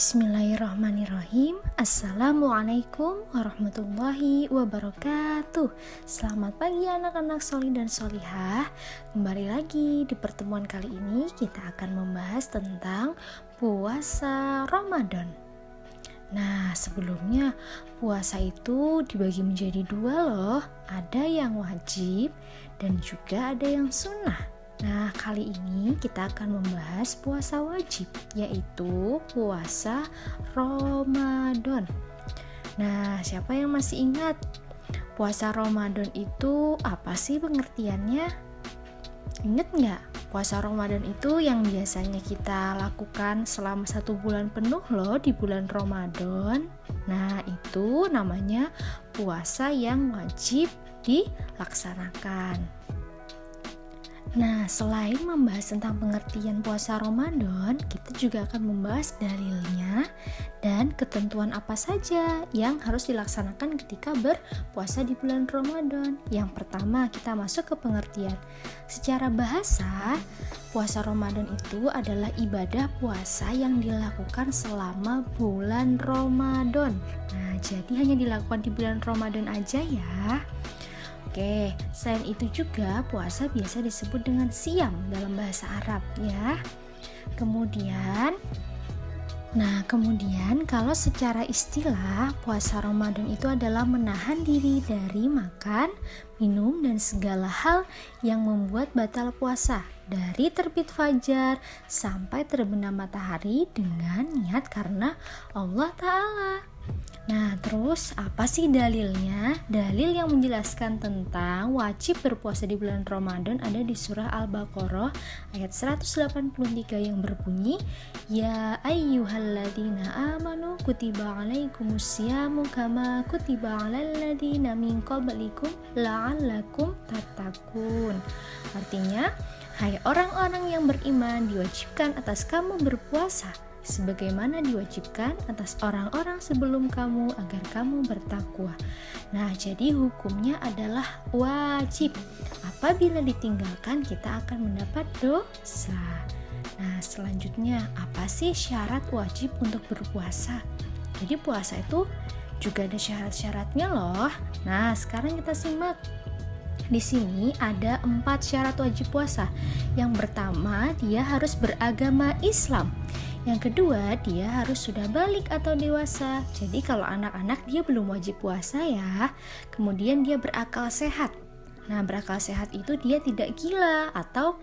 Bismillahirrahmanirrahim. Assalamualaikum warahmatullahi wabarakatuh. Selamat pagi anak-anak solih dan solihah. Kembali lagi di pertemuan kali ini kita akan membahas tentang puasa Ramadan. Nah, sebelumnya puasa itu dibagi menjadi dua loh. Ada yang wajib dan juga ada yang sunnah. Nah, kali ini kita akan membahas puasa wajib, yaitu puasa Ramadan. Nah, siapa yang masih ingat? Puasa Ramadan itu apa sih pengertiannya? Ingat nggak? Puasa Ramadan itu yang biasanya kita lakukan selama 1 bulan penuh loh di bulan Ramadan. Nah, itu namanya puasa yang wajib dilaksanakan. Nah, selain membahas tentang pengertian puasa Ramadan, kita juga akan membahas dalilnya dan ketentuan apa saja yang harus dilaksanakan ketika berpuasa di bulan Ramadan. Yang pertama, kita masuk ke pengertian. Secara bahasa, puasa Ramadan itu adalah ibadah puasa yang dilakukan selama bulan Ramadan. Nah, jadi hanya dilakukan di bulan Ramadan aja ya. Oke, selain itu juga puasa biasa disebut dengan siam dalam bahasa Arab ya. Kemudian kalau secara istilah puasa Ramadan itu adalah menahan diri dari makan, minum dan segala hal yang membuat batal puasa dari terbit fajar sampai terbenam matahari dengan niat karena Allah Ta'ala. Nah, terus apa sih dalilnya? Dalil yang menjelaskan tentang wajib berpuasa di bulan Ramadan ada di surah Al-Baqarah ayat 183 yang berbunyi, Ya ayyuhalladzina amanu kutiba alaikumusyamu kama kutiba alal ladzina min qablikum la'allakum tattaqun. Artinya, hai orang-orang yang beriman, diwajibkan atas kamu berpuasa sebagaimana diwajibkan atas orang-orang sebelum kamu agar kamu bertakwa. Nah, jadi hukumnya adalah wajib. Apabila ditinggalkan, kita akan mendapat dosa. Nah, selanjutnya, apa sih syarat wajib untuk berpuasa? Jadi puasa itu juga ada syarat-syaratnya loh. Nah, sekarang kita simak. Di sini ada 4 syarat wajib puasa. Yang pertama, dia harus beragama Islam. Yang kedua, dia harus sudah balik atau dewasa. Jadi kalau anak-anak dia belum wajib puasa ya. Kemudian dia berakal sehat. Nah, berakal sehat itu dia tidak gila atau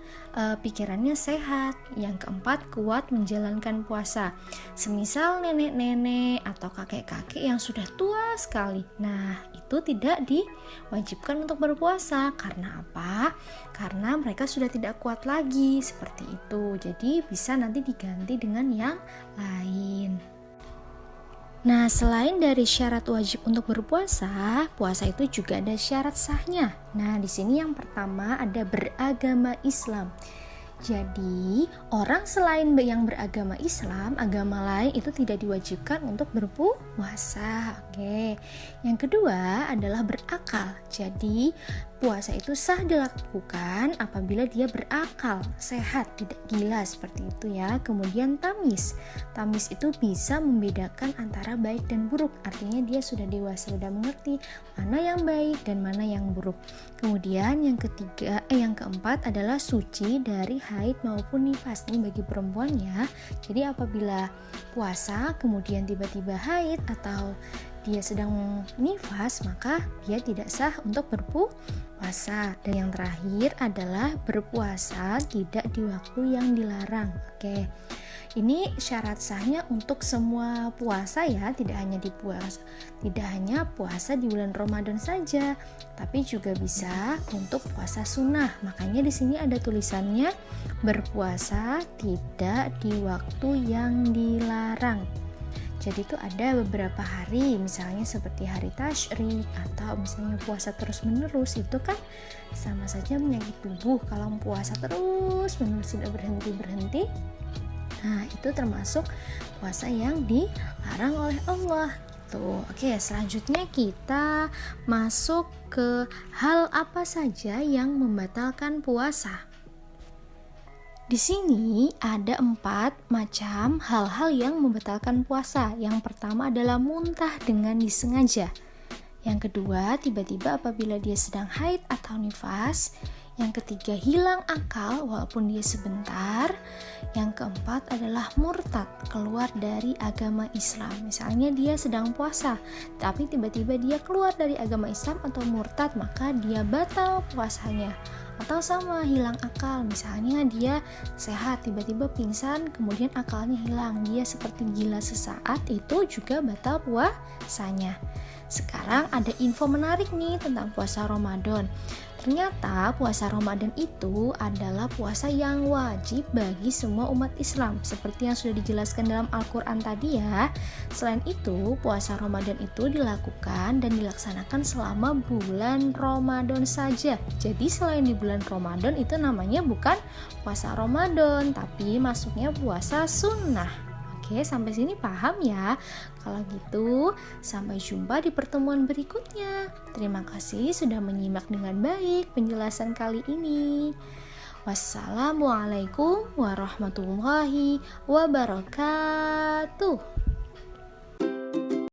pikirannya sehat. Yang keempat, kuat menjalankan puasa. Semisal nenek-nenek atau kakek-kakek yang sudah tua sekali. Nah, itu tidak diwajibkan untuk berpuasa. Karena apa? Karena mereka sudah tidak kuat lagi seperti itu. Jadi bisa nanti diganti dengan yang lain. Nah, selain dari syarat wajib untuk berpuasa, puasa itu juga ada syarat sahnya. Nah, di sini yang pertama ada beragama Islam. Jadi, orang selain yang beragama Islam, agama lain itu tidak diwajibkan untuk berpuasa. Oke. Yang kedua adalah berakal. Jadi, puasa itu sah dilakukan apabila dia berakal, sehat, tidak gila seperti itu ya. Kemudian tamis. Tamis itu bisa membedakan antara baik dan buruk. Artinya dia sudah dewasa, sudah mengerti mana yang baik dan mana yang buruk. Kemudian yang keempat adalah suci dari haid maupun nifas. Ini bagi perempuan ya. Jadi apabila puasa kemudian tiba-tiba haid atau dia sedang nifas, maka dia tidak sah untuk berpuasa. Dan yang terakhir adalah berpuasa tidak di waktu yang dilarang. Oke. Ini syarat sahnya untuk semua puasa ya, tidak hanya puasa di bulan Ramadan saja, tapi juga bisa untuk puasa sunnah. Makanya di sini ada tulisannya berpuasa tidak di waktu yang dilarang. Jadi itu ada beberapa hari, misalnya seperti hari tasyrik atau misalnya puasa terus menerus, itu kan sama saja menyakiti tubuh. Kalau puasa terus menerus tidak berhenti, nah itu termasuk puasa yang dilarang oleh Allah. Oke, selanjutnya kita masuk ke hal apa saja yang membatalkan puasa. Di sini ada 4 macam hal-hal yang membatalkan puasa. Yang pertama adalah muntah dengan disengaja. Yang kedua, tiba-tiba apabila dia sedang haid atau nifas. Yang ketiga, hilang akal walaupun dia sebentar. Yang keempat adalah murtad, keluar dari agama Islam. Misalnya dia sedang puasa, tapi tiba-tiba dia keluar dari agama Islam atau murtad, maka dia batal puasanya. Atau sama, hilang akal, misalnya dia sehat, tiba-tiba pingsan, kemudian akalnya hilang, dia seperti gila sesaat, itu juga batal puasanya. Sekarang ada info menarik nih tentang puasa Ramadan. Ternyata puasa Ramadan itu adalah puasa yang wajib bagi semua umat Islam, seperti yang sudah dijelaskan dalam Al-Quran tadi ya. Selain itu, puasa Ramadan itu dilakukan dan dilaksanakan selama bulan Ramadan saja. Jadi selain di bulan Ramadan itu namanya bukan puasa Ramadan, tapi masuknya puasa sunnah. Oke, sampai sini paham ya? Kalau gitu, sampai jumpa di pertemuan berikutnya. Terima kasih sudah menyimak dengan baik penjelasan kali ini. Wassalamualaikum warahmatullahi wabarakatuh.